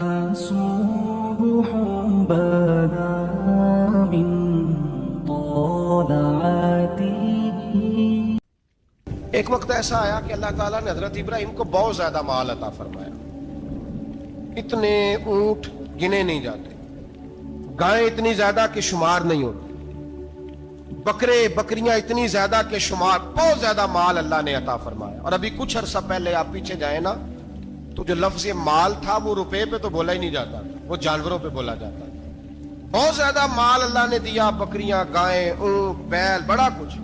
صبح بدا من طلعته. ایک وقت ایسا آیا کہ اللہ تعالیٰ نے حضرت ابراہیم کو بہت زیادہ مال عطا فرمایا. اتنے اونٹ گنے نہیں جاتے، گائیں اتنی زیادہ کہ شمار نہیں ہوتی، بکرے بکریاں اتنی زیادہ کہ شمار، بہت زیادہ مال اللہ نے عطا فرمایا. اور ابھی کچھ عرصہ پہلے آپ پیچھے جائیں نا تو جو لفظ مال تھا وہ روپے پہ تو بولا ہی نہیں جاتا، وہ جانوروں پہ بولا جاتا. بہت زیادہ مال اللہ نے دیا، بکریاں، گائیں، اونٹ، بیل، بڑا کچھ.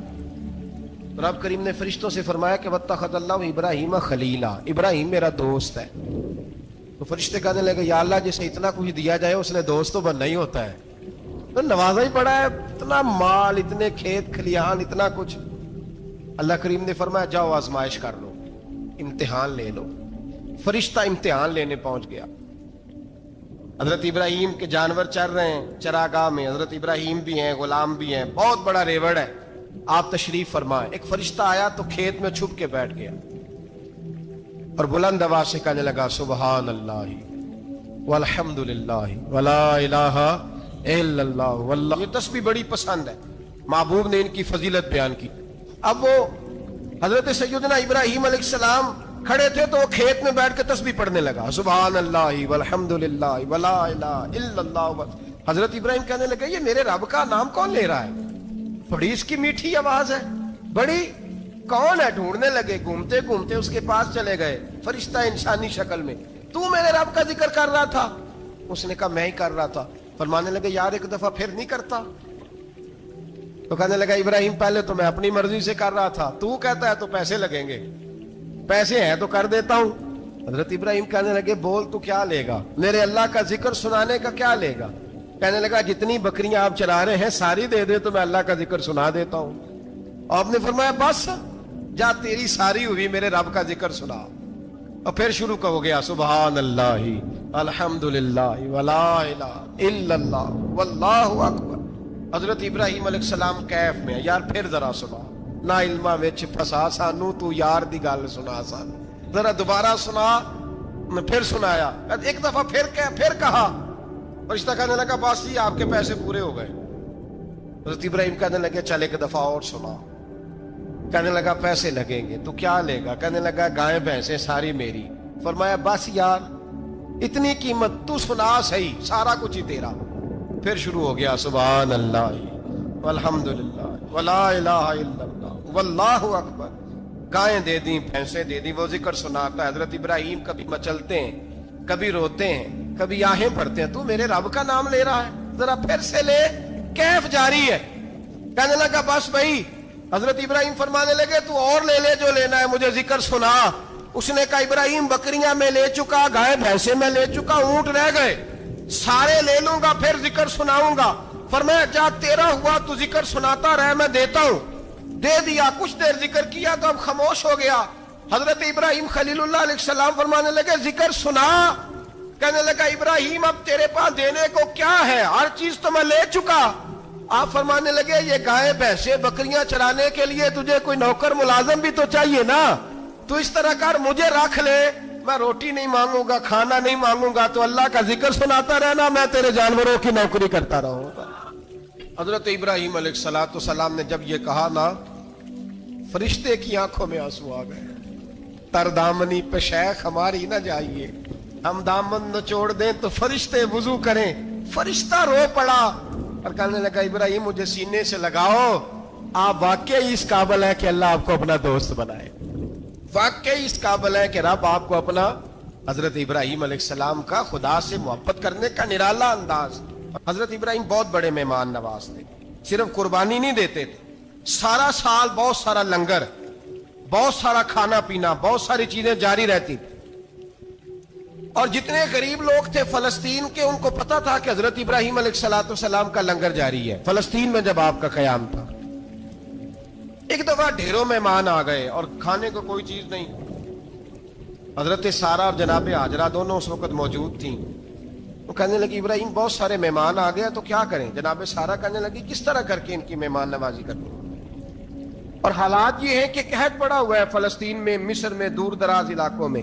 رب کریم نے فرشتوں سے فرمایا کہ واتخذ اللہ ابراہیم خلیلا، ابراہیم میرا دوست ہے. تو فرشتے کہنے لگے یا اللہ جسے اتنا کچھ دیا جائے اس نے دوست تو بننا ہی ہوتا ہے، تو نوازا ہی پڑا ہے، اتنا مال، اتنے کھیت کھلیان، اتنا کچھ. اللہ کریم نے فرمایا جاؤ آزمائش کر لو، امتحان لے لو. فرشتہ امتحان لینے پہنچ گیا. حضرت ابراہیم کے جانور چر رہے ہیں چراگاہ میں، حضرت ابراہیم بھی ہیں، غلام بھی ہیں، بہت بڑا ریوڑ ہے. آپ تشریف فرمائیں. ایک فرشتہ آیا تو کھیت میں چھپ کے بیٹھ گیا اور بلند آواز سے کہنے لگا سبحان اللہ والحمد للہ ولا الہ الا اللہ واللہ. یہ تسبیح بڑی پسند ہے، محبوب نے ان کی فضیلت بیان کی. اب وہ حضرت سیدنا ابراہیم علیہ السلام کھڑے تھے تو وہ کھیت میں بیٹھ کے تسبیح پڑھنے لگا سبحان اللہ والحمد للہ ولا الہ الا اللہ. حضرت ابراہیم کہنے لگے یہ میرے رب کا نام کون لے رہا ہے؟ بڑی اس کی میٹھی آواز ہے، بڑی، کون ہے؟ ڈھونڈنے لگے، گھومتے گھومتے اس کے پاس چلے گئے. فرشتہ انسانی شکل میں، تو میرے رب کا ذکر کر رہا تھا؟ اس نے کہا میں ہی کر رہا تھا. فرمانے لگے یار ایک دفعہ پھر نہیں کرتا؟ تو کہنے لگا ابراہیم پہلے تو میں اپنی مرضی سے کر رہا تھا، تو کہتا ہے تو پیسے لگیں گے، پیسے ہیں تو کر دیتا ہوں. حضرت ابراہیم کہنے لگے بول تو کیا لے گا؟ میرے اللہ کا ذکر سنانے کا کیا لے گا؟ کہنے لگا جتنی بکریاں آپ چرا رہے ہیں ساری دے دے تو میں اللہ کا ذکر سنا دیتا ہوں. آپ نے فرمایا بس جا تیری ساری ہوئی، میرے رب کا ذکر سنا. اور پھر شروع ہو گیا سبحان اللہ الحمدللہ ولا الہ الا اللہ واللہ اکبر. حضرت ابراہیم علیہ السلام کیف میں یار پھر ذرا سنا، نا علما وچ پھسا سانو، تو یار دی گل سنا سانو، ذرا دوبارہ سنا. میں پھر سنایا، ایک دفعہ پھر کہا. فرشتہ کہنے لگا بس جی آپ کے پیسے پورے ہو گئے. حضرت ابراہیم کہنے لگے چل ایک دفعہ اور سنا. کہنے لگا پیسے لگیں گے. تو کیا لے گا؟ کہنے لگا گائیں بھینسیں ساری میری. فرمایا بس یار اتنی قیمت، تو سنا صحیح، سارا کچھ ہی تیرا. پھر شروع ہو گیا سبحان اللہ والحمد للہ ولا الہ الا اللہ واللہ اکبر. گائیں دے دیں، بھینسیں دے دیں، وہ ذکر سناتا ہے. حضرت ابراہیم کبھی مچلتے ہیں، کبھی روتے ہیں، کبھی آہیں پڑھتے ہیں. تو میرے رب کا نام لے رہا ہے، ذرا پھر سے لے. کیف جاری ہے. کہنے لگا بس بھائی. حضرت ابراہیم فرمانے لگے تو اور لے لے جو لینا ہے، مجھے ذکر سنا. اس نے کہا ابراہیم بکریاں میں لے چکا، گائے بھینسیں میں لے چکا، اونٹ رہ گئے، سارے لے لوں گا پھر ذکر سناؤں گا. فرمایا جا تیرا ہوا تو ذکر سناتا رہ، میں دیتا ہوں. دے دیا. کچھ دیر ذکر کیا تو اب خاموش ہو گیا. حضرت ابراہیم خلیل اللہ علیہ السلام فرمانے لگے ذکر سنا. کہنے لگا ابراہیم اب تیرے پاس دینے کو کیا ہے؟ ہر چیز تو میں لے چکا. آپ فرمانے لگے یہ گائے بھینسیں بکریاں چرانے کے لیے تجھے کوئی نوکر ملازم بھی تو چاہیے نا. تو اس طرح کر مجھے رکھ لے، میں روٹی نہیں مانگوں گا، کھانا نہیں مانگوں گا، تو اللہ کا ذکر سناتا رہنا، میں تیرے جانوروں کی نوکری کرتا رہوں گا. حضرت ابراہیم علیہ السلام نے جب یہ کہا نا، فرشتے کی آنکھوں میں آنسو آ گئے. تر دامنی پہ شیخ ہماری نہ جائیے، ہم دامن نچوڑ دیں تو فرشتے وضو کریں. فرشتہ رو پڑا اور کہنے لگا ابراہیم مجھے سینے سے لگاؤ، آپ واقعی اس قابل ہیں کہ اللہ آپ کو اپنا دوست بنائے، واقعی اس قابل ہیں کہ رب آپ کو اپنا. حضرت ابراہیم علیہ السلام کا خدا سے محبت کرنے کا نرالا انداز. حضرت ابراہیم بہت بڑے مہمان نواز تھے. صرف قربانی نہیں دیتے تھے، سارا سال بہت سارا لنگر، بہت سارا کھانا پینا، بہت ساری چیزیں جاری رہتی تھی. اور جتنے غریب لوگ تھے فلسطین کے، ان کو پتا تھا کہ حضرت ابراہیم علیہ السلام کا لنگر جاری ہے. فلسطین میں جب آپ کا قیام تھا، ایک دفعہ ڈھیروں مہمان آ گئے اور کھانے کو کوئی چیز نہیں. حضرت سارہ اور جناب ہاجرہ دونوں اس وقت موجود تھیں. وہ کہنے لگی ابراہیم بہت سارے مہمان آ گئے تو کیا کریں؟ جناب سارہ کہنے لگی کس طرح کر کے ان کی مہمان نوازی کرنی. اور حالات یہ ہے کہ قحط پڑا ہوا ہے فلسطین میں، مصر میں، دور دراز علاقوں میں.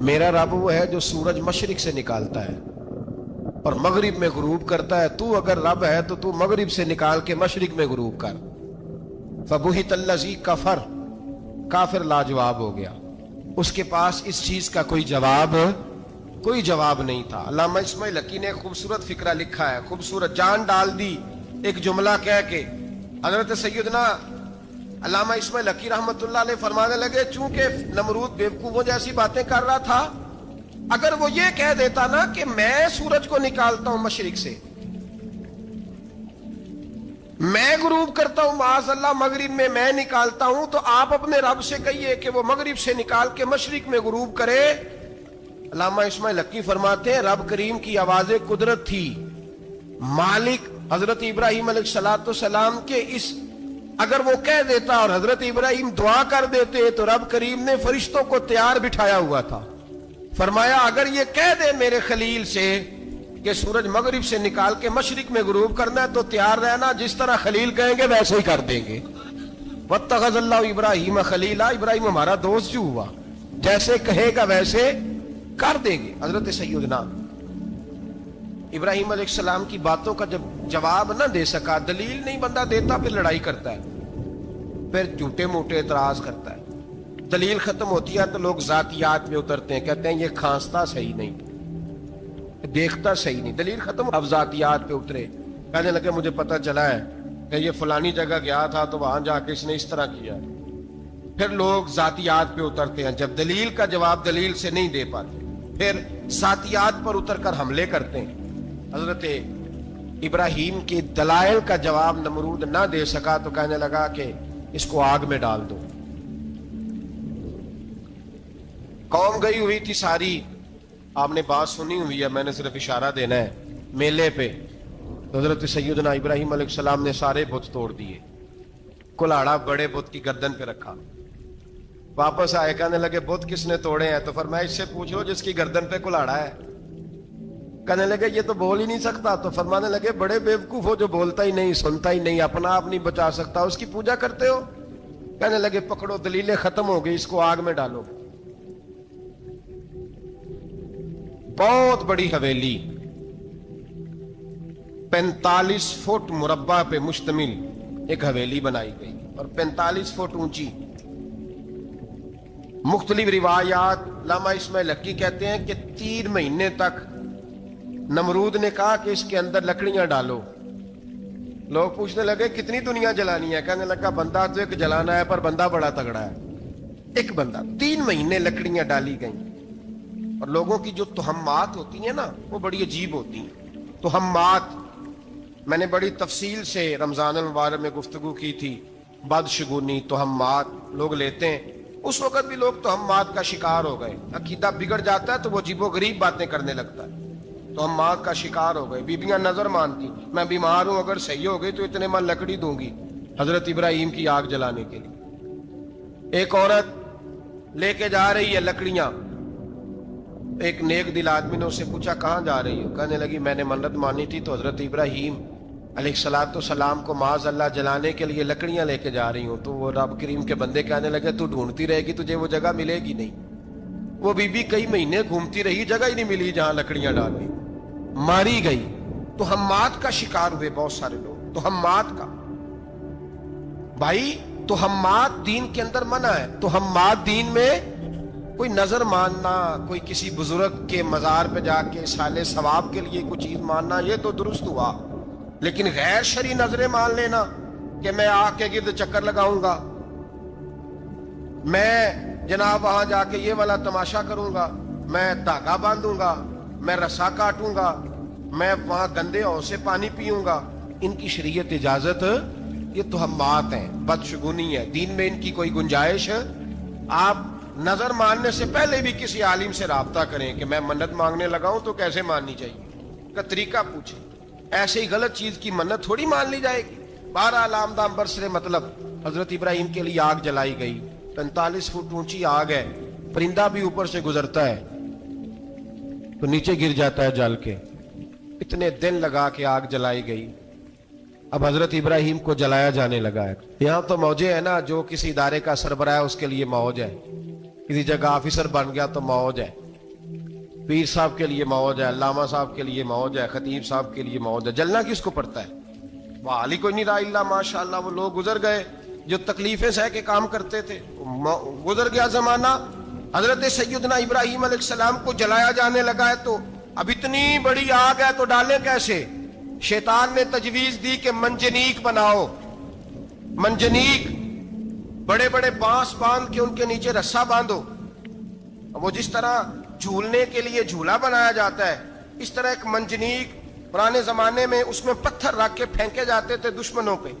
میرا رب وہ ہے جو سورج مشرق سے نکالتا ہے اور مغرب میں غروب کرتا ہے. تو اگر رب ہے تو مغرب سے نکال کے مشرق میں غروب کر. فبہت الذی کفر, کافر لاجواب ہو گیا, اس کے پاس اس چیز کا کوئی جواب نہیں تھا. علامہ اسماعیل حقی نے خوبصورت فقرہ لکھا ہے, خوبصورت جان ڈال دی ایک جملہ کہہ کے. حضرت سیدنا علامہ اسماعیل حقی رحمت اللہ علیہ فرمانے لگے چونکہ نمرود بیوقوفوں جیسی باتیں کر رہا تھا, اگر وہ یہ کہہ دیتا نا کہ میں سورج کو نکالتا ہوں مشرق سے, میں غروب کرتا ہوں معاذ اللہ مغرب میں نکالتا ہوں, تو آپ اپنے رب سے کہیے کہ وہ مغرب سے نکال کے مشرق میں غروب کرے. علامہ اسماعیل حقی فرماتے ہیں رب کریم کی آواز قدرت تھی, مالک حضرت ابراہیم علیہ السلام کے اس, اگر وہ کہہ دیتا اور حضرت ابراہیم دعا کر دیتے تو رب کریم نے فرشتوں کو تیار بٹھایا ہوا تھا. فرمایا اگر یہ کہہ دے میرے خلیل سے کہ سورج مغرب سے نکال کے مشرق میں غروب کرنا ہے تو تیار رہنا, جس طرح خلیل کہیں گے ویسے ہی کر دیں گے. واتخذ اللہ ابراہیم خلیلا, ابراہیم ہمارا دوست جو ہوا, جیسے کہے گا ویسے کر دیں گے. حضرت سیدنا ابراہیم علیہ السلام کی باتوں کا جب جواب نہ دے سکا, دلیل نہیں بندہ دیتا, پھر لڑائی کرتا ہے, پھر جھوٹے موٹے اعتراض کرتا ہے. دلیل ختم ہوتی ہے تو لوگ ذاتیات میں اترتے ہیں, کہتے ہیں یہ کھانستا صحیح نہیں, دیکھتا صحیح نہیں. دلیل ختم, اب ذاتیات پہ اترے, کہنے لگے مجھے پتہ چلا ہے کہ یہ فلانی جگہ گیا تھا تو وہاں جا کے اس نے اس طرح کیا. پھر لوگ ذاتیات پہ اترتے ہیں, جب دلیل کا جواب دلیل سے نہیں دے پاتے پھر ذاتیات پر اتر کر حملے کرتے ہیں. حضرت ابراہیم کے دلائل کا جواب نمرود نہ دے سکا تو کہنے لگا کہ اس کو آگ میں ڈال دو. قوم گئی ہوئی تھی ساری, آپ نے بات سنی ہوئی ہے, میں نے صرف اشارہ دینا ہے, میلے پہ حضرت سیدنا ابراہیم علیہ السلام نے سارے بت توڑ دیے, کلاڑا بڑے بت کی گردن پہ رکھا. واپس آئے, کہنے لگے بت کس نے توڑے ہیں؟ تو فرمایا اس سے پوچھو جس کی گردن پہ کلاڑا ہے. کہنے لگے یہ تو بول ہی نہیں سکتا. تو فرمانے لگے بڑے بیوقوف ہو, جو بولتا ہی نہیں, سنتا ہی نہیں, اپنا آپ نہیں بچا سکتا, اس کی پوجا کرتے ہو. کہنے لگے پکڑو, دلیلیں ختم ہو گئی, اس کو آگ میں ڈالو. بہت بڑی حویلی 45 فٹ مربع پہ مشتمل ایک حویلی بنائی گئی اور 45 فٹ اونچی. مختلف روایات, علامہ اسماعیل حقی کہتے ہیں کہ 3 مہینے تک نمرود نے کہا کہ اس کے اندر لکڑیاں ڈالو. لوگ پوچھنے لگے کتنی دنیا جلانی ہے؟ کہنے لگا بندہ تو ایک جلانا ہے, پر بندہ بڑا تگڑا ہے, ایک بندہ. 3 مہینے لکڑیاں ڈالی گئیں. اور لوگوں کی جو تہمات ہوتی ہیں نا وہ بڑی عجیب ہوتی ہیں. تہمات میں نے بڑی تفصیل سے رمضان المبارک میں گفتگو کی تھی. بدشگونی, تہمات لوگ لیتے ہیں. اس وقت بھی لوگ تہمات کا شکار ہو گئے. عقیدہ بگڑ جاتا ہے تو وہ عجیب و غریب باتیں کرنے لگتا ہے. تہمات کا شکار ہو گئے. بیبیاں نظر مانتی, میں بیمار ہوں, اگر صحیح ہو گئی تو اتنے من لکڑی دوں گی حضرت ابراہیم کی آگ جلانے کے لیے. ایک عورت لے کے جا رہی ہے لکڑیاں. ایک نیک دل آدمی نے اس سے پوچھا کہاں جا رہی ہو؟ کہنے لگی میں نے منت مانی تھی تو حضرت ابراہیم علیہ السلام کو معاذ اللہ جلانے کے لیے لکڑیاں لے کے جا رہی ہوں. تو وہ رب کریم کے بندے کہنے لگے تو ڈھونڈتی رہے گی, تجھے وہ جگہ ملے گی نہیں. وہ بی بی کئی مہینے گھومتی رہی, جگہ ہی نہیں ملی جہاں لکڑیاں ڈالنی, ماری گئی. تہمات کا شکار ہوئے بہت سارے لوگ. تہمات کا بھائی, تہمات دین کے اندر منع ہے. تہمات دین میں کوئی نظر ماننا, کوئی کسی بزرگ کے مزار پہ جا کے سالے ثواب کے لیے کوئی چیز ماننا, یہ تو درست ہوا. لیکن غیر شرعی نظریں مان لینا کہ میں آ کے گرد چکر لگاؤں گا, میں جناب وہاں جا کے یہ والا تماشا کروں گا, میں دھاگا باندھوں گا, میں رسا کاٹوں گا, میں وہاں گندے ہو سے پانی پیوں گا, ان کی شریعت اجازت, یہ تہمات ہیں, بدشگونی ہے. دین میں ان کی کوئی گنجائش. آپ نظر ماننے سے پہلے بھی کسی عالم سے رابطہ کریں کہ میں منت مانگنے لگاؤں تو کیسے ماننی چاہیے کا طریقہ پوچھیں. ایسے ہی غلط چیز کی منت تھوڑی مان لی جائے گی. بہرحال آمدہ برسرے مطلب حضرت ابراہیم کے لیے آگ جلائی گئی. 45 فٹ اونچی آگ ہے, پرندہ بھی اوپر سے گزرتا ہے تو نیچے گر جاتا ہے جل کے. اتنے دن لگا کے آگ جلائی گئی. اب حضرت ابراہیم کو جلایا جانے لگا ہے. یہاں تو موجیں ہے نا, جو کسی ادارے کا سربراہ ہے اس کے لیے موج ہے, کسی جگہ آفیسر بن گیا تو موج ہے. پیر صاحب کے لیے موج ہے, علامہ صاحب کے لیے موج ہے, خطیب صاحب کے لیے موج ہے, جلنا کس کو پڑتا ہے؟ وہ علی کوئی نہیں رہا اللہ ماشاءاللہ, وہ لوگ گزر گئے جو تکلیفیں سہ کے کام کرتے تھے, گزر گیا زمانہ. حضرت سیدنا ابراہیم علیہ السلام کو جلایا جانے لگا ہے تو اب اتنی بڑی آگ ہے تو ڈالیں کیسے؟ شیطان نے تجویز دی کہ منجنیق بناؤ, منجنیق, بڑے بڑے بانس باندھ کے ان کے نیچے رسا باندھو. وہ جس طرح جھولنے کے لیے جھولا بنایا جاتا ہے, اس طرح ایک منجنیق پرانے زمانے میں اس میں پتھر رکھ کے پھینکے جاتے تھے دشمنوں پہ.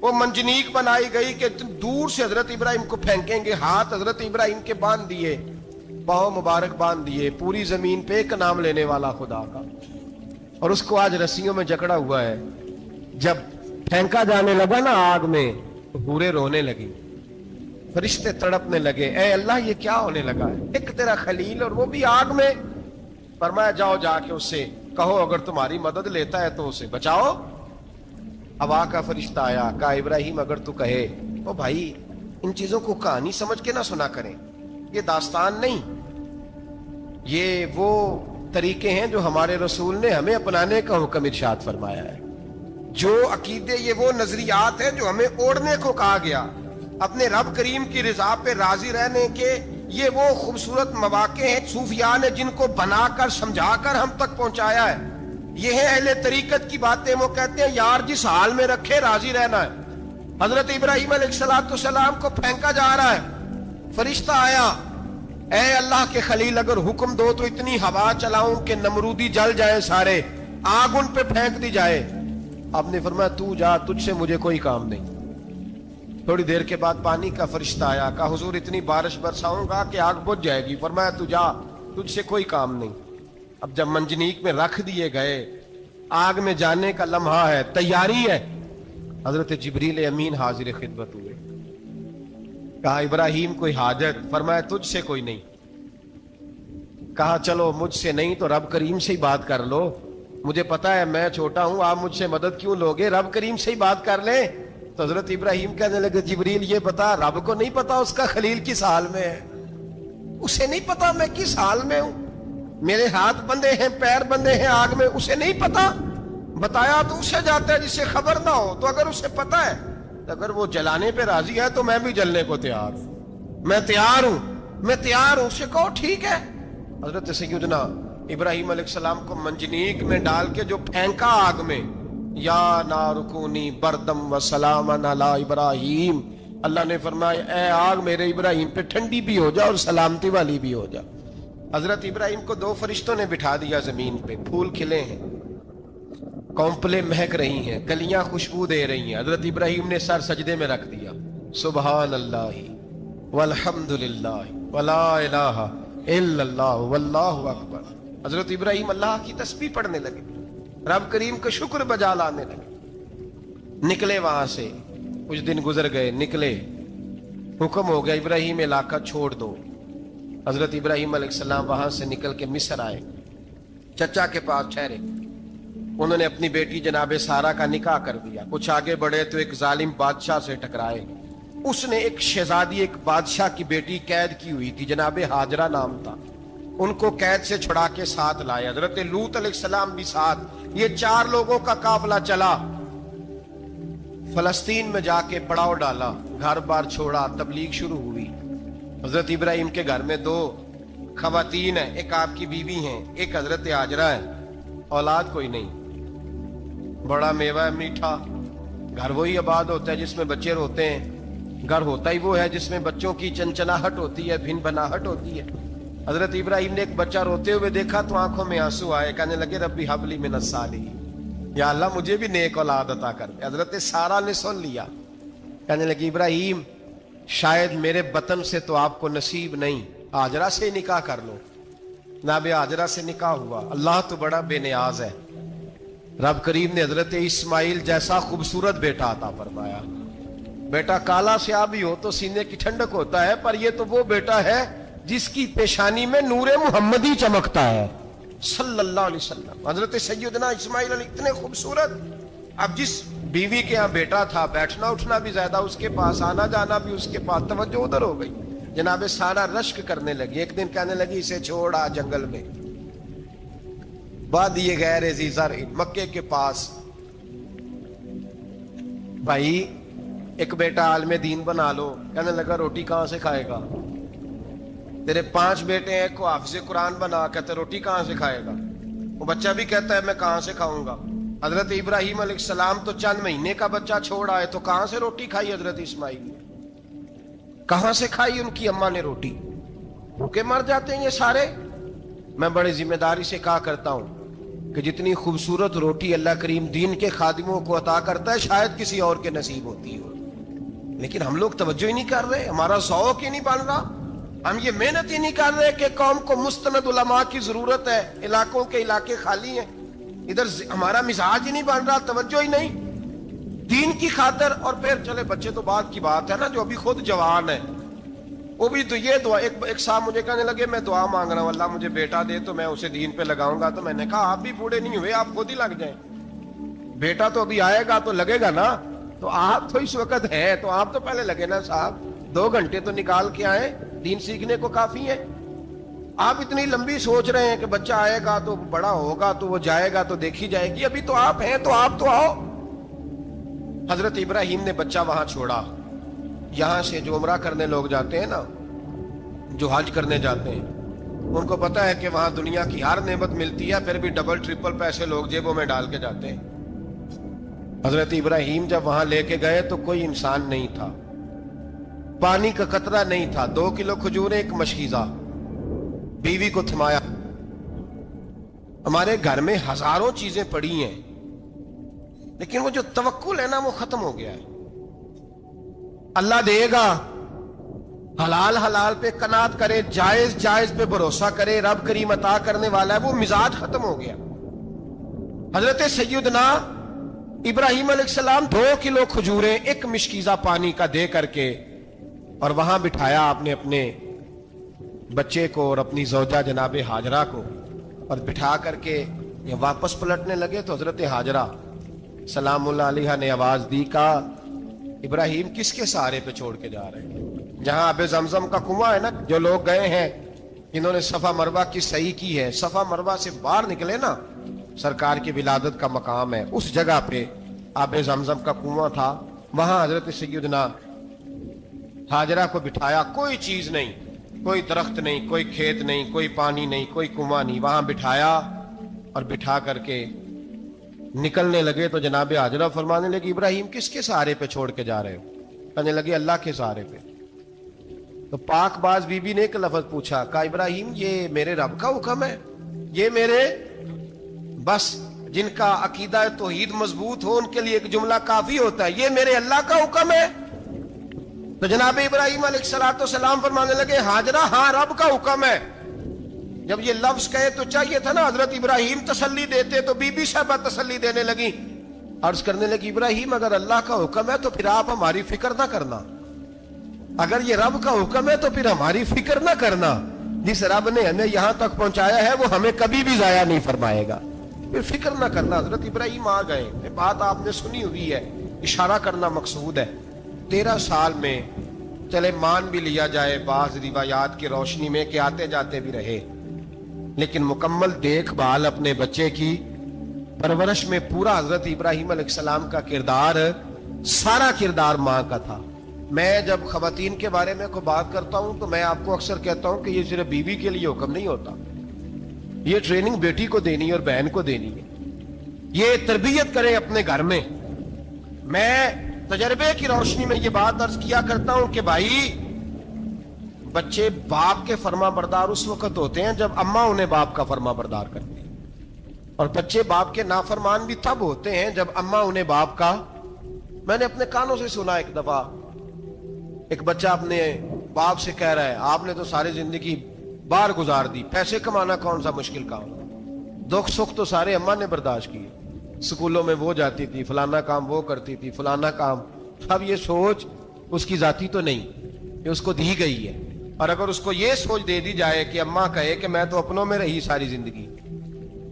وہ منجنیق بنائی گئی کہ دور سے حضرت ابراہیم کو پھینکیں گے. ہاتھ حضرت ابراہیم کے باندھ دیے, پاؤں مبارک باندھ دیے, پوری زمین پہ ایک نام لینے والا خدا کا. اور اس کو آج رسیوں میں جکڑا ہوا ہے. جب پھینکا جانے لگا نا آگ میں تو حوریں رونے لگی, فرشتے تڑپنے لگے, اے اللہ یہ کیا ہونے لگا ہے؟ ایک تیرا خلیل اور وہ بھی آگ میں. فرمایا جاؤ جا کے اس سے کہو اگر تمہاری مدد لیتا ہے تو اسے بچاؤ. ہوا کا فرشتہ آیا, کہا ابراہیم اگر تو کہے. او بھائی ان چیزوں کو کہانی سمجھ کے نہ سنا کریں, یہ داستان نہیں, یہ وہ طریقے ہیں جو ہمارے رسول نے ہمیں اپنانے کا حکم ارشاد فرمایا ہے. جو عقیدے, یہ وہ نظریات ہیں جو ہمیں اوڑھنے کو کہا گیا. اپنے رب کریم کی رضا پہ راضی رہنے کے یہ وہ خوبصورت مواقع ہیں صوفیاء نے جن کو بنا کر سمجھا کر ہم تک پہنچایا ہے. یہ ہے اہل طریقت کی باتیں. وہ کہتے ہیں یار جس حال میں رکھے راضی رہنا ہے. حضرت ابراہیم علیہ السلام کو پھینکا جا رہا ہے, فرشتہ آیا, اے اللہ کے خلیل اگر حکم دو تو اتنی ہوا چلاؤں کہ نمرودی جل جائے سارے, آگ ان پہ پھینک دی جائے. آپ نے فرمایا تو جا, تجھ سے مجھے کوئی کام نہیں. تھوڑی دیر کے بعد پانی کا فرشتہ آیا, کہا حضور اتنی بارش برساؤں گا کہ آگ بجھ جائے گی. فرمایا تو جا, تجھ سے کوئی کام نہیں. اب جب منجنیق میں رکھ دیے گئے, آگ میں جانے کا لمحہ ہے, تیاری ہے, حضرت جبریل امین حاضر خدمت ہوئے. کہا ابراہیم کوئی حاجت؟ فرمایا تجھ سے کوئی نہیں. کہا چلو مجھ سے نہیں تو رب کریم سے ہی بات کر لو, مجھے پتا ہے میں چھوٹا ہوں, آپ مجھ سے مدد کیوں لوگے, رب کریم سے ہی بات کر لیں. تو حضرت ابراہیم کہنے لگے جبریل یہ بتا, رب کو نہیں پتا اس کا خلیل کس حال میں ہے؟ اسے نہیں پتا میں کس حال میں ہوں, میرے ہاتھ بندے ہیں, پیر بندے ہیں آگ میں, اسے نہیں پتا. بتایا تو اسے جاتا ہے جس سے خبر نہ ہو. تو اگر اسے پتا ہے, اگر وہ جلانے پہ راضی ہے تو میں بھی جلنے کو تیار ہوں, میں تیار ہوں, میں تیار ہوں. اسے کہو ٹھیک ہے. حضرت سیدنا ابراہیم علیہ السلام کو منجنیق میں ڈال کے جو پھینکا آگ میں, یا نار کونی بردم و سلاما علی ابراہیم, اللہ نے فرمایا اے آگ میرے ابراہیم پہ ٹھنڈی بھی ہو جا اور سلامتی والی بھی ہو جا. حضرت ابراہیم کو دو فرشتوں نے بٹھا دیا زمین پہ, پھول کھلے ہیں, کونپلیں مہک رہی ہیں, کلیاں خوشبو دے رہی ہیں. حضرت ابراہیم نے سر سجدے میں رکھ دیا, سبحان اللہ والحمد للہ ولا الہ الا اللہ واللہ اکبر. حضرت ابراہیم اللہ کی تسبیح پڑھنے لگے, رب کریم کا شکر بجا لانے لگے. نکلے وہاں سے, کچھ دن گزر گئے, نکلے, حکم ہو گیا ابراہیم علاقہ چھوڑ دو. حضرت ابراہیم علیہ السلام وہاں سے نکل کے مصر آئے, چچا کے پاس ٹھہرے. انہوں نے اپنی بیٹی جناب سارہ کا نکاح کر دیا. کچھ آگے بڑھے تو ایک ظالم بادشاہ سے ٹکرائے. اس نے ایک شہزادی, ایک بادشاہ کی بیٹی قید کی ہوئی تھی, جناب ہاجرہ نام تھا, ان کو قید سے چھڑا کے ساتھ لائے. حضرت لوط علیہ السلام بھی ساتھ. یہ 4 لوگوں کا قافلہ چلا, فلسطین میں جا کے پڑاؤ ڈالا, گھر بار چھوڑا, تبلیغ شروع ہوئی. حضرت ابراہیم کے گھر میں 2 خواتین ہیں, ایک آپ کی بیوی ہیں, ایک حضرت ہاجرہ ہے. اولاد کوئی نہیں, بڑا میوہ ہے میٹھا. گھر وہی آباد ہوتا ہے جس میں بچے روتے ہیں, گھر ہوتا ہی وہ ہے جس میں بچوں کی چنچناہٹ ہوتی ہے, بھن بھناہٹ ہوتی ہے. حضرت ابراہیم نے ایک بچہ روتے ہوئے دیکھا تو آنکھوں میں آنسو آئے, کہنے لگے ربی حب لی من الصالحین, یا اللہ مجھے بھی نیک اولاد عطا کر دے. حضرت سارہ نے سن لیا, کہنے لگی ابراہیم شاید میرے بطن سے تو آپ کو نصیب نہیں, ہاجرہ سے نکاح کر لو. جناب ہاجرہ سے نکاح ہوا. اللہ تو بڑا بے نیاز ہے, رب کریم نے حضرت اسماعیل جیسا خوبصورت بیٹا عطا فرمایا. بیٹا کالا سیاہ بھی ہو تو سینے کی ٹھنڈک ہوتا ہے, پر یہ تو وہ بیٹا ہے جس کی پیشانی میں نور محمدی چمکتا ہے صلی اللہ علیہ وسلم. حضرت سیدنا اسماعیل علیہ اتنے خوبصورت. اب جس بیوی کے ہاں بیٹا تھا, بیٹھنا اٹھنا بھی زیادہ اس کے پاس, آنا جانا بھی اس کے پاس, توجہ ادھر ہو گئی. جناب سارہ رشک کرنے لگی. ایک دن کہنے لگی اسے چھوڑ آ جنگل میں, وادی غیر ذی زرع مکے کے پاس. بھائی ایک بیٹا عالم دین بنا لو, کہنے لگا روٹی کہاں سے کھائے گا. تیرے 5 بیٹے ہیں, کو حافظ قرآن بنا, کہتے روٹی کہاں سے کھائے گا. وہ بچہ بھی کہتا ہے میں کہاں سے کھاؤں گا. حضرت ابراہیم علیہ السلام تو چند مہینے کا بچہ چھوڑ آئے, تو کہاں سے روٹی کھائی حضرت اسماعیل نے, کہاں سے کھائی ان کی اماں نے روٹی. بھوکے مر جاتے ہیں یہ سارے. میں بڑے ذمہ داری سے کہا کرتا ہوں کہ جتنی خوبصورت روٹی اللہ کریم دین کے خادموں کو عطا کرتا ہے شاید کسی اور کے نصیب ہوتی ہو, لیکن ہم لوگ توجہ ہی نہیں کر رہے, ہمارا ذوق ہی نہیں بن رہا, ہم یہ محنت ہی نہیں کر رہے کہ قوم کو مستند علماء کی ضرورت ہے, علاقوں کے علاقے خالی ہیں, ادھر ہمارا مزاج ہی نہیں بن رہا, توجہ ہی نہیں دین کی خاطر. اور پھر چلے بچے تو بات کی بات ہے نا, جو ابھی خود جوان ہے وہ بھی تو یہ دعا, ایک صاحب مجھے کہنے لگے میں دعا مانگ رہا ہوں اللہ مجھے بیٹا دے تو میں اسے دین پہ لگاؤں گا. تو میں نے کہا آپ بھی بوڑھے نہیں ہوئے, آپ خود ہی لگ جائیں, بیٹا تو ابھی آئے گا تو لگے گا نا. تو آپ تو اس وقت ہے تو آپ تو پہلے لگے نا صاحب, 2 گھنٹے تو نکال کے آئے, دین سیکھنے کو کافی ہے. آپ اتنی لمبی سوچ رہے ہیں کہ بچہ آئے گا تو بڑا ہوگا تو وہ جائے گا تو دیکھی جائے گی, ابھی تو آپ ہیں تو آپ تو آؤ. حضرت ابراہیم نے بچہ وہاں چھوڑا. یہاں سے جو عمرہ کرنے لوگ جاتے ہیں نا, جو حج کرنے جاتے ہیں, ان کو پتا ہے کہ وہاں دنیا کی ہر نعمت ملتی ہے, پھر بھی ڈبل ٹرپل پیسے لوگ جیبوں میں ڈال کے جاتے ہیں. حضرت ابراہیم جب وہاں لے کے گئے تو کوئی انسان نہیں تھا, پانی کا قطرہ نہیں تھا, 2 کلو کھجوریں, ایک مشکیزہ, بیوی کو تھمایا. ہمارے گھر میں ہزاروں چیزیں پڑی ہیں لیکن وہ جو توکل ہے نا وہ ختم ہو گیا ہے. اللہ دے گا, حلال حلال پہ قناعت کرے, جائز جائز پہ بھروسہ کرے, رب کریم عطا کرنے والا ہے, وہ مزاج ختم ہو گیا. حضرت سیدنا ابراہیم علیہ السلام 2 کلو کھجوریں, ایک مشکیزہ پانی کا دے کر کے, اور وہاں بٹھایا آپ نے اپنے بچے کو اور اپنی زوجہ جناب ہاجرہ کو, اور بٹھا کر کے یہ واپس پلٹنے لگے تو حضرت ہاجرہ سلام اللہ علیہ نے آواز دی, کہا ابراہیم کس کے سہارے پہ چھوڑ کے جا رہے ہیں. جہاں آب زمزم کا کنواں ہے نا, جو لوگ گئے ہیں انہوں نے صفا مروہ کی صحیح کی ہے, صفا مروہ سے باہر نکلے نا, سرکار کی ولادت کا مقام ہے, اس جگہ پہ آب زمزم کا کنواں تھا, وہاں حضرت سیدنا ہاجرہ کو بٹھایا. کوئی چیز نہیں, کوئی درخت نہیں, کوئی کھیت نہیں, کوئی پانی نہیں, کوئی کنواں نہیں, وہاں بٹھایا اور بٹھا کر کے نکلنے لگے تو جناب ہاجرہ فرمانے لگے ابراہیم کس کے سہارے پہ چھوڑ کے جا رہے ہو. کہنے لگے اللہ کے سہارے پہ. تو پاک باز بی بی نے ایک لفظ پوچھا, کہا ابراہیم یہ میرے رب کا حکم ہے, یہ میرے, بس جن کا عقیدہ توحید مضبوط ہو ان کے لیے ایک جملہ کافی ہوتا ہے, یہ میرے اللہ کا حکم ہے. تو جناب ابراہیم علیہ السلام فرمانے لگے ہاجرہ ہاں رب کا حکم ہے. جب یہ لفظ کہے تو چاہیے تھا نا حضرت ابراہیم تسلی دیتے, تو بی بی صاحبہ تسلی دینے لگی, عرض کرنے لگی ابراہیم اگر اللہ کا حکم ہے تو پھر آپ ہماری فکر نہ کرنا, اگر یہ رب کا حکم ہے تو پھر ہماری فکر نہ کرنا, جس رب نے ہمیں یہاں تک پہنچایا ہے وہ ہمیں کبھی بھی ضائع نہیں فرمائے گا, پھر فکر نہ کرنا. حضرت ابراہیم آ گئے, بات آپ نے سنی ہوئی ہے, اشارہ کرنا مقصود ہے. 13 سال میں چلے مان بھی لیا جائے بعض روایات کی روشنی میں کہ آتے جاتے بھی رہے, لیکن مکمل دیکھ بھال اپنے بچے کی پرورش میں پورا حضرت ابراہیم علیہ السلام کا کردار, سارا کردار ماں کا تھا. میں جب خواتین کے بارے میں کوئی بات کرتا ہوں تو میں آپ کو اکثر کہتا ہوں کہ یہ صرف بیوی کے لیے حکم نہیں ہوتا, یہ ٹریننگ بیٹی کو دینی ہے اور بہن کو دینی ہے, یہ تربیت کرے اپنے گھر میں. میں تجربے کی روشنی میں یہ بات عرض کیا کرتا ہوں کہ بھائی بچے باپ کے فرما بردار اس وقت ہوتے ہیں جب اماں انہیں باپ کا فرما بردار کرتی ہیں, اور بچے باپ کے نافرمان بھی تب ہوتے ہیں جب اماں انہیں باپ کا. میں نے اپنے کانوں سے سنا ایک دفعہ ایک بچہ اپنے باپ سے کہہ رہا ہے آپ نے تو ساری زندگی باہر گزار دی, پیسے کمانا کون سا مشکل کام, دکھ سکھ تو سارے اماں نے برداشت کیے, سکولوں میں وہ جاتی تھی, فلانا کام وہ کرتی تھی, فلانا کام. اب یہ سوچ اس کی ذاتی تو نہیں, یہ اس کو دی گئی ہے, اور اگر اس کو یہ سوچ دے دی جائے کہ اماں کہے کہ میں تو اپنوں میں رہی ساری زندگی,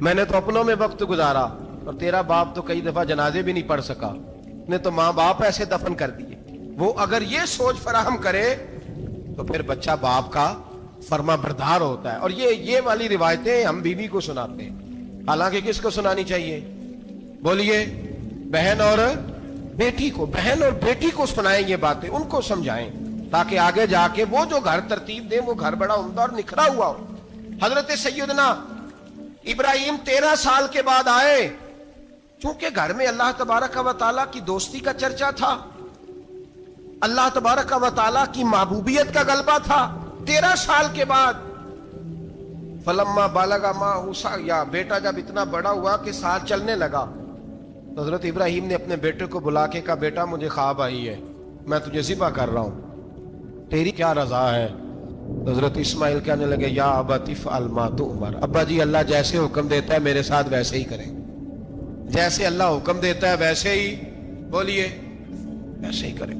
میں نے تو اپنوں میں وقت گزارا, اور تیرا باپ تو کئی دفعہ جنازے بھی نہیں پڑھ سکا, نے تو ماں باپ ایسے دفن کر دیے, وہ اگر یہ سوچ فراہم کرے تو پھر بچہ باپ کا فرما بردار ہوتا ہے. اور یہ والی روایتیں ہم بیوی کو سناتے ہیں, حالانکہ کس کو سنانی چاہیے؟ بولیے، بہن اور بیٹی کو. بہن اور بیٹی کو سنائیں یہ باتیں، ان کو سمجھائیں تاکہ آگے جا کے وہ جو گھر ترتیب دیں وہ گھر بڑا عمدہ اور نکھرا ہوا ہو. حضرت سیدنا ابراہیم 13 سال کے بعد آئے، چونکہ گھر میں اللہ تبارک و تعالیٰ کی دوستی کا چرچا تھا، اللہ تبارک و تعالیٰ کی محبوبیت کا غلبہ تھا. 13 سال کے بعد فلما بالغ معہ سعیا، بیٹا جب اتنا بڑا ہوا کہ ساتھ چلنے لگا، تو حضرت ابراہیم نے اپنے بیٹے کو بلا کے کہا بیٹا مجھے خواب آئی ہے، میں تجھے ذبح کر رہا ہوں، تیری کیا رضا ہے؟ تو حضرت اسماعیل کہنے لگے یا ابت افعل ما تؤمر، ابا جی اللہ جیسے حکم دیتا ہے میرے ساتھ ویسے ہی کریں، جیسے اللہ حکم دیتا ہے ویسے ہی، بولیے ویسے ہی کریں.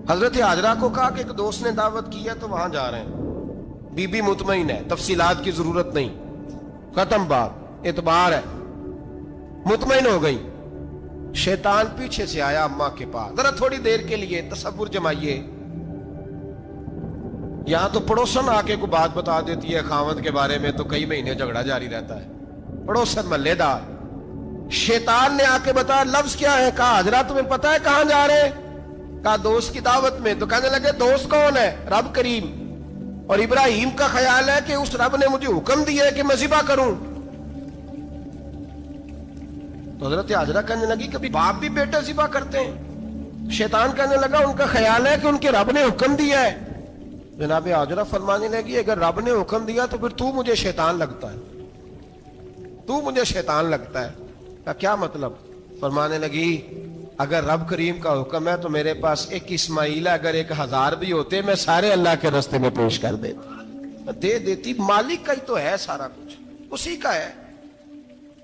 حضرت حاجرہ کو کہا کہ ایک دوست نے دعوت کی ہے تو وہاں جا رہے ہیں. بی بی مطمئن ہے، تفصیلات کی ضرورت نہیں، ختم بات، اعتبار ہے، مطمئن ہو گئی. شیطان پیچھے سے آیا اماں کے پاس. ذرا تھوڑی دیر کے لیے تصور جمائیے، یہاں تو پڑوسن آ کے کوئی بات بتا دیتی ہے خاوند کے بارے میں تو کئی مہینے جھگڑا جاری رہتا ہے، پڑوسن محلے دار. شیطان نے آ کے بتایا لفظ کیا ہے؟ کہا حاجرہ تمہیں پتا ہے کہاں جا رہے ہیں؟ کہا دوست کی دعوت میں. تو کہنے لگے دوست کون ہے؟ رب کریم. اور ابراہیم کا خیال ہے کہ اس رب نے مجھے حکم دیا ہے کہ میں ذبح کروں. تو حضرت حاجرہ کہنے لگی کبھی باپ بھی بیٹا ذبح کرتے ہیں؟ شیطان کہنے لگا ان کا خیال ہے کہ ان کے رب نے حکم دیا ہے. جناب حاجرہ فرمانے لگی اگر رب نے حکم دیا تو پھر تو مجھے شیطان لگتا ہے، تو مجھے شیطان لگتا ہے. کا کیا مطلب؟ فرمانے لگی اگر رب کریم کا حکم ہے تو میرے پاس ایک اسماعیل ہے، اگر 1000 بھی ہوتے میں سارے اللہ کے راستے میں پیش کر دیتا، دے دیتی. مالک کا ہی تو ہے سارا کچھ، اسی کا ہے،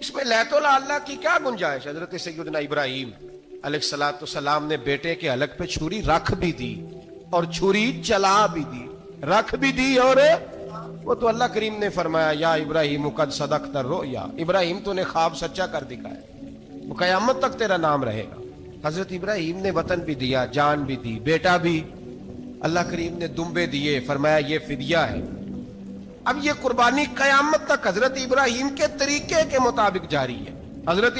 اس میں لیت اللہ کی کیا گنجائش؟ حضرت سیدنا ابراہیم علیہ السلام نے بیٹے کے حلق پہ چھری رکھ بھی دی اور چھری چلا بھی دی، رکھ بھی دی. اور وہ تو اللہ کریم نے فرمایا یا ابراہیم قد صدقت الرؤیا، ابراہیم تو نے خواب سچا کر دکھایا، وہ قیامت تک تیرا نام رہے گا. حضرت ابراہیم نے وطن بھی دیا، جان بھی دی، بیٹا بھی. اللہ کریم نے دمبے دیے، فرمایا یہ فدیہ ہے. اب یہ قربانی قیامت تک حضرت ابراہیم کے طریقے کے مطابق جاری ہے. حضرت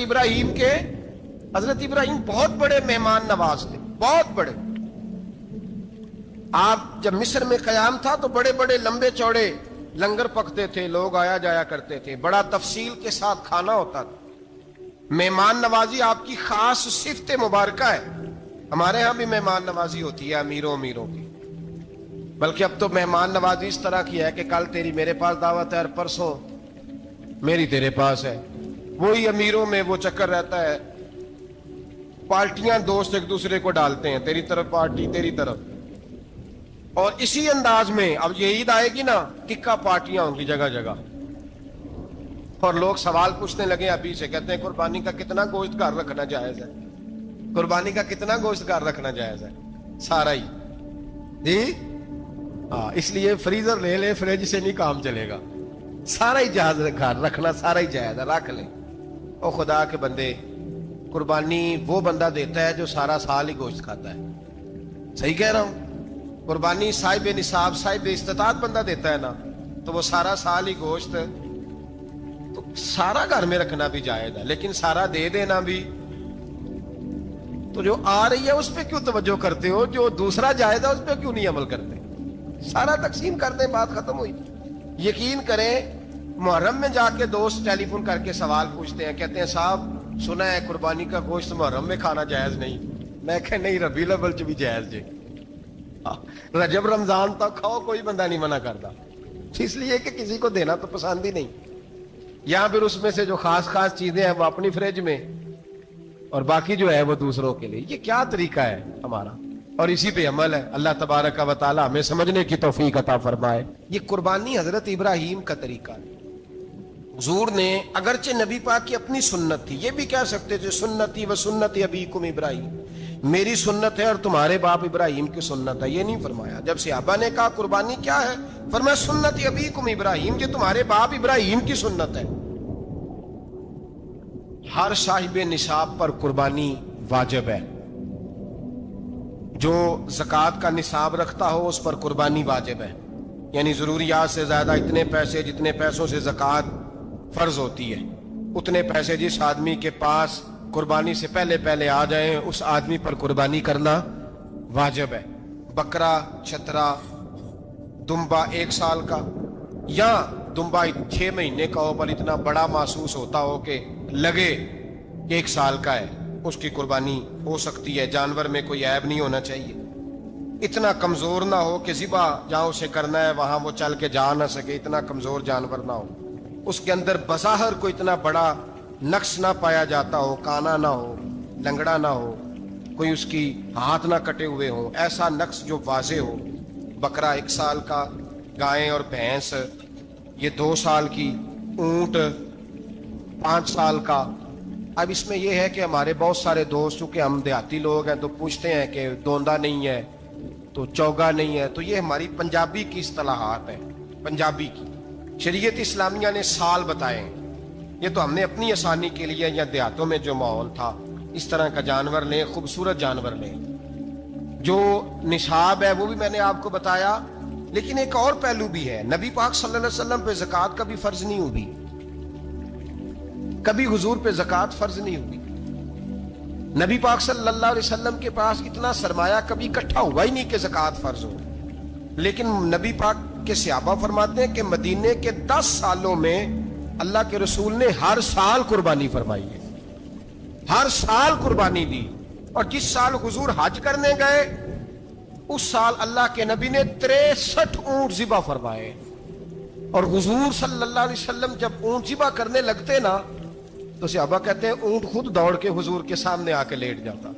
ابراہیم بہت بڑے مہمان نواز تھے، بہت بڑے. آپ جب مصر میں قیام تھا تو بڑے بڑے لمبے چوڑے لنگر پکتے تھے، لوگ آیا جایا کرتے تھے، بڑا تفصیل کے ساتھ کھانا ہوتا تھا. مہمان نوازی آپ کی خاص صفت مبارکہ ہے. ہمارے ہاں بھی مہمان نوازی ہوتی ہے امیروں کی، بلکہ اب تو مہمان نوازی اس طرح کی ہے کہ کل تیری میرے پاس دعوت ہے اور پرسوں میری تیرے پاس ہے. وہی امیروں میں وہ چکر رہتا ہے، پارٹیاں دوست ایک دوسرے کو ڈالتے ہیں، تیری طرف پارٹی تیری طرف. اور اسی انداز میں اب یہ عید آئے گی نا، ٹکا پارٹیاں ہوں گی جگہ جگہ. اور لوگ سوال پوچھنے لگے ابھی سے، کہتے ہیں قربانی کا کتنا گوشت گھر رکھنا جائز ہے؟ قربانی کا کتنا گوشت گھر رکھنا جائز ہے؟ سارا ہی جی ہاں، اس لیے فریزر لے لے، فریج سے نہیں کام چلے گا. سارا ہی جہاز گھر رکھنا سارا ہی جائز ہے، رکھ لیں. او خدا کے بندے، قربانی وہ بندہ دیتا ہے جو سارا سال ہی گوشت کھاتا ہے. صحیح کہہ رہا ہوں؟ قربانی صاحب نصاب صاحب استطاعت بندہ دیتا ہے نا، تو وہ سارا سال ہی گوشت، تو سارا گھر میں رکھنا بھی جائز ہے، لیکن سارا دے دینا بھی. تو جو آ رہی ہے اس پہ کیوں توجہ کرتے ہو؟ جو دوسرا جائز ہے اس پہ کیوں نہیں عمل کرتے؟ سارا تقسیم کر دیں، بات ختم ہوئی. یقین کریں محرم میں جا کے دوست ٹیلی فون کر کے سوال پوچھتے ہیں، کہتے ہیں صاحب سنا ہے قربانی کا گوشت محرم میں کھانا جائز نہیں. میں کہ نہیں، ربیع الاول چ بھی جائز جی، رجب رمضان تک کھاؤ، کوئی بندہ نہیں منع کرتا. اس لیے کہ کسی کو دینا تو پسند ہی نہیں. یا پھر اس میں سے جو خاص چیزیں ہیں وہ اپنی فریج میں، اور باقی جو ہے وہ دوسروں کے لیے. یہ کیا طریقہ ہے ہمارا؟ اور اسی پہ عمل ہے. اللہ تبارک و تعالی ہمیں سمجھنے کی توفیق عطا فرمائے. یہ قربانی حضرت ابراہیم کا طریقہ ہے. حضور نے اگرچہ نبی پاک کی اپنی سنت تھی، یہ بھی کہہ سکتے تھے سنتی و سنت ابیکم ابراہیم، میری سنت ہے اور تمہارے باپ ابراہیم کی سنت ہے. یہ نہیں فرمایا. جب صحابہ نے کہا قربانی کیا ہے، فرمایا سنت ابیکم ابراہیم، یہ تمہارے باپ ابراہیم کی سنت ہے. ہر صاحب نصاب پر قربانی واجب ہے. جو زکوٰۃ کا نصاب رکھتا ہو اس پر قربانی واجب ہے. یعنی ضروریات سے زیادہ اتنے پیسے، جتنے پیسوں سے زکوٰۃ فرض ہوتی ہے، اتنے پیسے جس آدمی کے پاس قربانی سے پہلے پہلے آ جائیں اس آدمی پر قربانی کرنا واجب ہے۔ بکرا، چھترا، دمبا 1 سال کا یا دمبا 6 مہینے کا ہو پر اتنا بڑا محسوس ہوتا ہو کہ لگے کہ 1 سال کا ہے، اس کی قربانی ہو سکتی ہے۔ جانور میں کوئی عیب نہیں ہونا چاہیے، اتنا کمزور نہ ہو کہ ذبح جہاں اسے کرنا ہے وہاں وہ چل کے جا نہ سکے، اتنا کمزور جانور نہ ہو، اس کے اندر بظاہر کوئی اتنا بڑا نقص نہ پایا جاتا ہو، کانا نہ ہو، لنگڑا نہ ہو، کوئی اس کی ہاتھ نہ کٹے ہوئے ہوں، ایسا نقص جو واضح ہو۔ بکرا 1 سال کا، گائیں اور بھینس یہ 2 سال کی، اونٹ 5 سال کا۔ اب اس میں یہ ہے کہ ہمارے بہت سارے دوست چونکہ ہم دیہاتی لوگ ہیں تو پوچھتے ہیں کہ دوندا نہیں ہے تو چوگا نہیں ہے، تو یہ ہماری پنجابی کی اصطلاحات ہیں، پنجابی کی۔ شریعت اسلامیہ نے سال بتائے ہیں، یہ تو ہم نے اپنی آسانی کے لیے یا دیہاتوں میں جو ماحول تھا اس طرح کا جانور لیں، خوبصورت جانور لیں۔ جو نصاب ہے وہ بھی میں نے آپ کو بتایا، لیکن ایک اور پہلو بھی ہے۔ نبی پاک صلی اللہ علیہ وسلم پہ زکوٰۃ کا بھی فرض نہیں ہوئی، کبھی حضور پہ زکوٰۃ فرض نہیں ہوئی۔ نبی پاک صلی اللہ علیہ وسلم کے پاس اتنا سرمایہ کبھی اکٹھا ہوا ہی نہیں کہ زکوٰۃ فرض ہو، لیکن نبی پاک کے صحابہ فرماتے ہیں کہ مدینے کے 10 سالوں میں اللہ کے رسول نے ہر سال قربانی فرمائی ہے، ہر سال قربانی دی۔ اور جس سال حضور حج کرنے گئے اس سال اللہ کے نبی نے 63 اونٹ ذبح فرمائے، اور حضور صلی اللہ علیہ وسلم جب اونٹ ذبح کرنے لگتے نا تو صحابہ کہتے ہیں اونٹ خود دوڑ کے حضور کے سامنے آ کے لیٹ جاتا،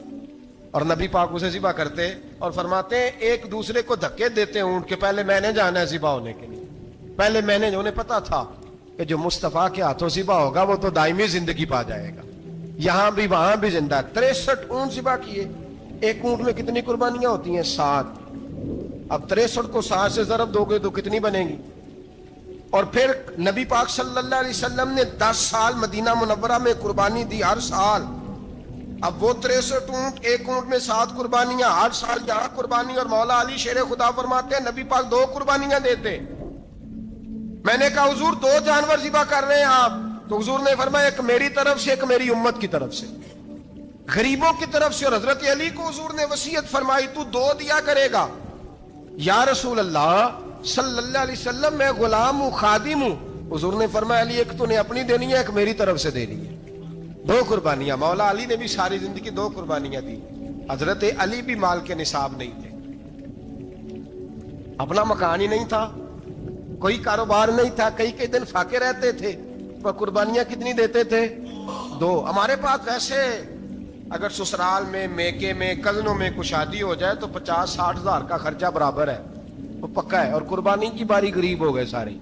اور نبی پاک اسے ذبح کرتے اور فرماتے ہیں ایک دوسرے کو دھکے دیتے اونٹ کے، پہلے میں نے جانا ہے ذبح ہونے کے لیے، پہلے میں نے، انہیں پتا تھا کہ جو مصطفیٰ کے ہاتھوں ذبح ہوگا وہ تو دائمی زندگی پا جائے گا، یہاں بھی وہاں بھی زندہ۔ 63 اونٹ ذبح کیے، ایک اونٹ میں کتنی قربانیاں ہوتی ہیں؟ 7۔ اب 63 کو 7 سے ضرب دو گے تو کتنی بنے گی؟ اور پھر نبی پاک صلی اللہ علیہ وسلم نے 10 سال مدینہ منورہ میں قربانی دی، ہر سال۔ اب وہ 63 اونٹ، ایک اونٹ میں 7 قربانیاں، ہر سال یہاں قربانی، اور مولا علی شیر خدا فرماتے ہیں نبی پاک 2 قربانیاں دیتے۔ میں نے کہا حضور 2 جانور ذبح کر رہے ہیں آپ، تو حضور نے فرمایا ایک میری طرف سے، ایک میری امت کی طرف سے، غریبوں کی طرف سے۔ اور حضرت علی کو حضور نے وصیت فرمائی تو 2 دیا کرے گا۔ یا رسول اللہ صلی اللہ علیہ وسلم میں غلام ہوں، خادم ہوں۔ حضور نے فرمایا علی ایک تو نے اپنی دینی ہے، ایک میری طرف سے دینی ہے۔ 2 قربانیاں۔ مولا علی نے بھی ساری زندگی 2 قربانیاں دی۔ حضرت علی بھی مال کے نصاب نہیں تھے، اپنا مکان ہی نہیں تھا، کوئی کاروبار نہیں تھا، کئی دن فاقے رہتے تھے، پر قربانیاں کتنی دیتے تھے؟ 2۔ ہمارے پاس ویسے اگر سسرال میں، میکے میں، کزنوں میں کچھ شادی ہو جائے تو 50-60 ہزار کا خرچہ برابر ہے، وہ پکا ہے۔ اور قربانی کی باری غریب ہو گئے، سارے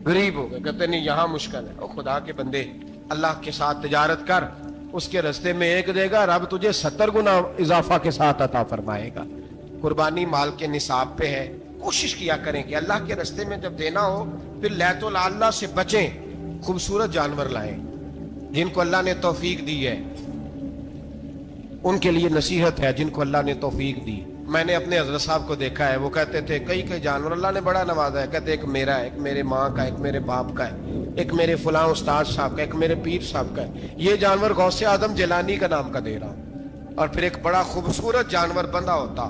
غریب ہو گئے، کہتے نہیں یہاں مشکل ہے۔ اور خدا کے بندے اللہ کے ساتھ تجارت کر، اس کے رستے میں 1 دے گا، رب تجھے 70 گنا اضافہ کے ساتھ عطا فرمائے گا۔ قربانی مال کے نصاب پہ ہے۔ کوشش کیا کریں کہ اللہ کے رستے میں جب دینا ہو پھر لیت اللہ سے بچیں، خوبصورت جانور لائیں۔ جن کو اللہ نے توفیق دی ہے ان کے لیے نصیحت ہے، جن کو اللہ نے توفیق دی۔ میں نے اپنے حضرت صاحب کو دیکھا ہے، وہ کہتے تھے کئی جانور اللہ نے بڑا نوازا ہے، کہتے ایک میرا ہے، ایک میرے ماں کا، ایک میرے باپ کا ہے، ایک میرے فلاں استاد صاحب کا، ایک میرے پیر صاحب کا ہے۔ یہ جانور غوث اعظم جیلانی کا نام کا دے رہا ہوں۔ اور پھر ایک بڑا خوبصورت جانور بندھا ہوتا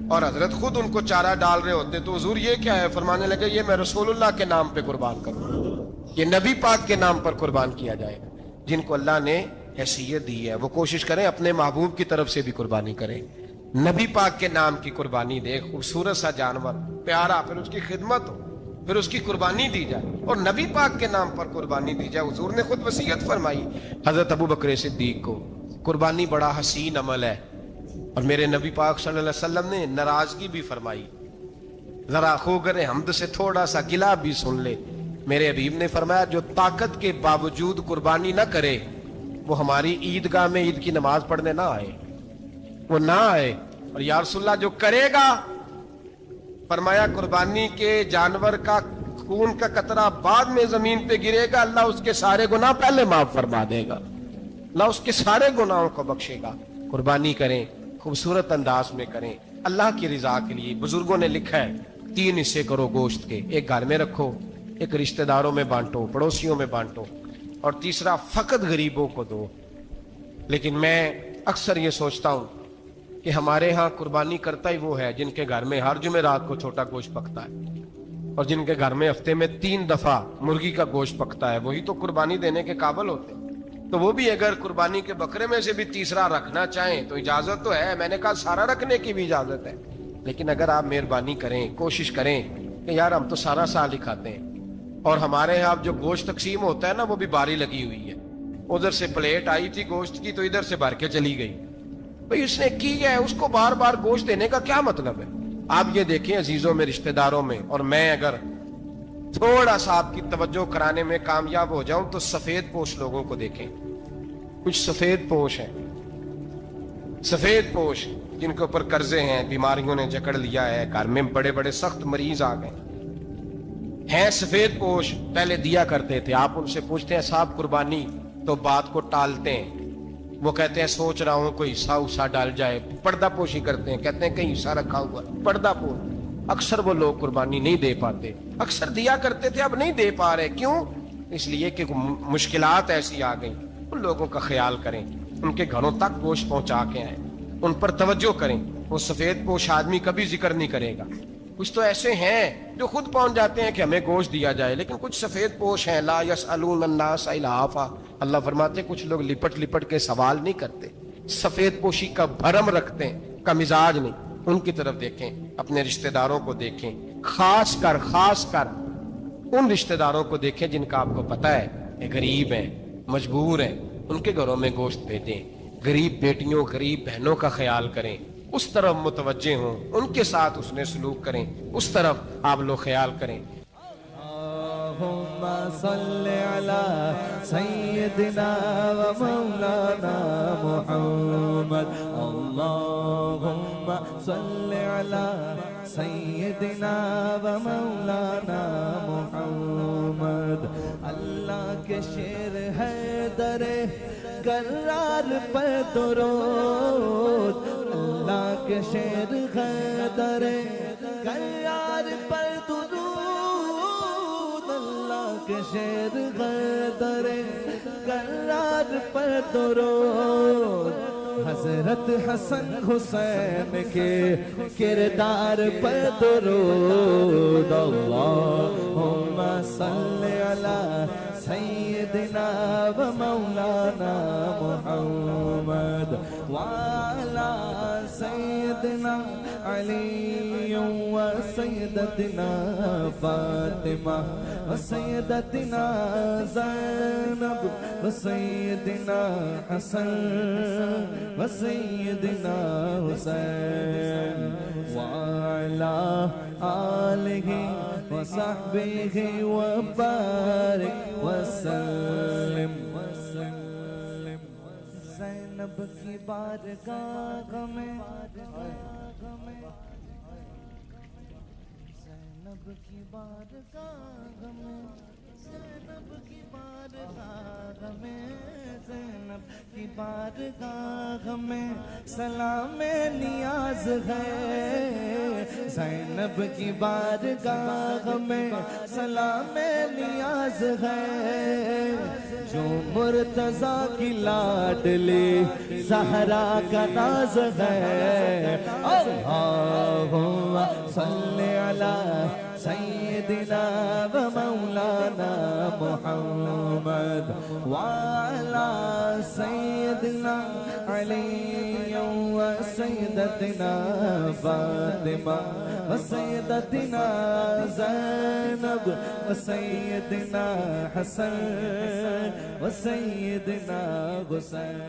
اور حضرت خود ان کو چارہ ڈال رہے ہوتے، تو حضور یہ کیا ہے؟ فرمانے لگے یہ میں رسول اللہ کے نام پہ قربان کروں، یہ نبی پاک کے نام پر قربان کیا جائے گا۔ جن کو اللہ نے حیثیت دی ہے وہ کوشش کریں اپنے محبوب کی طرف سے بھی قربانی کریں، نبی پاک کے نام کی قربانی دے، خوبصورت سا جانور پیارا، پھر اس کی خدمت ہو، پھر اس کی قربانی دی جائے، اور نبی پاک کے نام پر قربانی دی جائے۔ حضور نے خود وصیت فرمائی حضرت ابو بکر صدیق کو، قربانی بڑا حسین عمل ہے، اور میرے نبی پاک صلی اللہ علیہ وسلم نے ناراضگی بھی فرمائی، ذرا خوگر حمد سے تھوڑا سا گلا بھی سن لے۔ میرے حبیب نے فرمایا جو طاقت کے باوجود قربانی نہ کرے وہ ہماری عیدگاہ میں عید کی نماز پڑھنے نہ آئے، وہ نہ آئے۔ اور یا رسول اللہ جو کرے گا، فرمایا قربانی کے جانور کا خون کا قطرہ بعد میں زمین پہ گرے گا، اللہ اس کے سارے گناہ پہلے معاف فرما دے گا، اللہ اس کے سارے گناہوں کو بخشے گا۔ قربانی کریں، خوبصورت انداز میں کریں، اللہ کی رضا کے لیے۔ بزرگوں نے لکھا ہے 3 حصے کرو گوشت کے، ایک گھر میں رکھو، ایک رشتہ داروں میں بانٹو، پڑوسیوں میں بانٹو، اور تیسرا فقط غریبوں کو دو۔ لیکن میں اکثر یہ سوچتا ہوں کہ ہمارے ہاں قربانی کرتا ہی وہ ہے جن کے گھر میں ہر جمعرات کو چھوٹا گوشت پکتا ہے، اور جن کے گھر میں ہفتے میں 3 دفعہ مرغی کا گوشت پکتا ہے، وہی تو قربانی دینے کے قابل ہوتے ہیں۔ تو وہ بھی اگر قربانی کے بکرے میں سے بھی تیسرا رکھنا چاہیں تو اجازت تو ہے، میں نے کہا سارا رکھنے کی بھی اجازت ہے، لیکن اگر آپ مہربانی کریں، کوشش کریں کہ یار ہم تو سارا سال ہی کھاتے ہیں، اور ہمارے یہاں جو گوشت تقسیم ہوتا ہے نا وہ بھی باری لگی ہوئی ہے، ادھر سے پلیٹ آئی تھی گوشت کی تو ادھر سے بھر کے چلی گئی، بھئی اس نے کی ہے، اس کو بار بار گوشت دینے کا کیا مطلب ہے؟ آپ یہ دیکھیں عزیزوں میں، رشتہ داروں میں، اور میں اگر تھوڑا سا آپ کی توجہ کرانے میں کامیاب ہو جاؤں تو سفید پوش لوگوں کو دیکھیں، کچھ سفید پوش ہیں، سفید پوش جن کے اوپر قرضے ہیں، بیماریوں نے جکڑ لیا ہے، گھر میں بڑے بڑے سخت مریض آ گئے ہیں، سفید پوش پہلے دیا کرتے تھے، آپ ان سے پوچھتے ہیں صاحب قربانی، تو بات کو ٹالتے ہیں، وہ کہتے ہیں سوچ رہا ہوں کوئی حصہ اسا ڈال جائے، پردہ پوشی کرتے ہیں، کہتے ہیں کہیں حصہ رکھا ہوا، پردہ پوش۔ اکثر وہ لوگ قربانی نہیں دے پاتے، اکثر دیا کرتے تھے اب نہیں دے پا رہے، کیوں؟ اس لیے کہ مشکلات ایسی آ گئیں۔ ان لوگوں کا خیال کریں، ان کے گھروں تک گوشت پہنچا کے آئیں، ان پر توجہ کریں۔ وہ سفید پوش آدمی کبھی ذکر نہیں کرے گا، کچھ تو ایسے ہیں جو خود پہنچ جاتے ہیں کہ ہمیں گوشت دیا جائے، لیکن کچھ سفید پوش ہیں لا یسألون الناس الحافا، اللہ فرماتے ہیں کچھ لوگ لپٹ لپٹ کے سوال نہیں کرتے، سفید پوشی کا بھرم رکھتے ہیں، کا مزاج نہیں۔ ان کی طرف دیکھیں، اپنے رشتہ داروں کو دیکھیں، خاص کر ان رشتہ داروں کو دیکھیں جن کا آپ کو پتہ ہے کہ غریب ہیں، مجبور ہیں، ان کے گھروں میں گوشت بھیجیں۔ غریب بیٹیوں، غریب بہنوں کا خیال کریں، اس طرف متوجہ ہوں، ان کے ساتھ اس نے سلوک کریں، اس طرف آپ لوگ خیال کریں۔ اللہم صلی علی سیدنا و مولانا محمد، اللہم صلی علی سیدنا و مولانا محمد۔ اللہ کے شیر ہے در کرار پر درود، اللہ کے شیر ہے در کرار پر درود، اللہ کے شیر ہے در کرار پر درود۔ حضرت حسن حسین کے کردار پر درود، اللہم صلی علی سیدنا و مولانا محمد وعلی سیدنا علی و سیدتنا فاطمہ و سیدتنا زینب و سیدنا حسن و سیدنا حسین وعلی آلہ و صحبہ و بارک وسلم۔ زینب کی بارگاہ میں، زینب کی بارگاہ میں، زینب کی بارگاہ میں، زینب کی بارگاہ میں سلام نیاز ہے، زینب کی بارگاہ میں سلام نیاز ہے، جو مرتضیٰ کی لاڈلی زہرا کا ناز ہے۔ اللہم صلی علی سیدنا و مولانا محمد وعلی سیدنا علی و سیدتنا فاطمہ و سیدتنا زینب و سیدنا حسن و سیدنا حسین۔